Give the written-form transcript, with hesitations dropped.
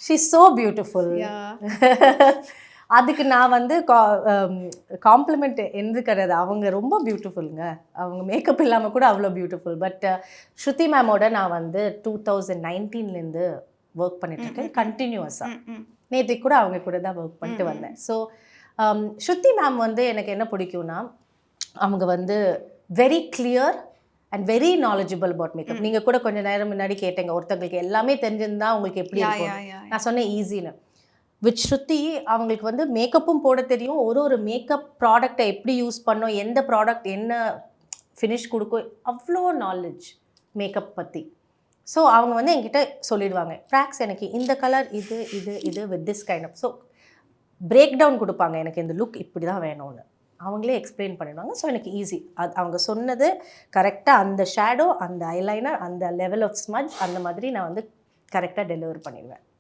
She's so beautiful. அதுக்கு நான் வந்து காம்ப்ளிமெண்ட் எந்த கிடையாது. அவங்க ரொம்ப பியூட்டிஃபுல்ங்க. அவங்க மேக்கப் இல்லாமல் கூட அவ்வளோ பியூட்டிஃபுல். பட் ஸ்ருதி மேமோட நான் வந்து 2019லேருந்து ஒர்க் பண்ணிட்டுருக்கேன் கண்டினியூஸாக. நேற்றுக்கு கூட அவங்க கூட தான் ஒர்க் பண்ணிட்டு வந்தேன். ஸோ ஸ்ருதி மேம் வந்து எனக்கு என்ன பிடிக்கும்னா, அவங்க வந்து very clear and very knowledgeable about makeup. நீங்கள் கூட கொஞ்சம் நேரம் முன்னாடி கேட்டீங்க, ஒருத்தங்களுக்கு எல்லாமே தெரிஞ்சிருந்தா உங்களுக்கு எப்படி இருக்கும். நான் சொன்னேன் ஈஸின்னு. வித் ஸ்ருதி அவங்களுக்கு வந்து மேக்கப்பும் போட தெரியும். ஒரு மேக்கப் ப்ராடக்டை எப்படி யூஸ் பண்ணோம், எந்த ப்ராடக்ட் என்ன ஃபினிஷ் கொடுக்கும், அவ்வளோ நாலேஜ் மேக்கப் பற்றி. ஸோ அவங்க வந்து என்கிட்ட சொல்லிடுவாங்க, ப்ராக்ஸ் எனக்கு இந்த கலர் இது இது இது with this kind of. So break down கொடுப்பாங்க, எனக்கு இந்த லுக் இப்படி தான் வேணும்னு அவங்களே எக்ஸ்பிளைன் பண்ணிடுவாங்க. ஸோ எனக்கு ஈஸி. அது அவங்க சொன்னது கரெக்டாக அந்த ஷேடோ, அந்த ஐலைனர், அந்த லெவல் ஆஃப் ஸ்மஜ் அந்த மாதிரி நான் வந்து கரெக்டாக டெலிவர் பண்ணிடுவேன்.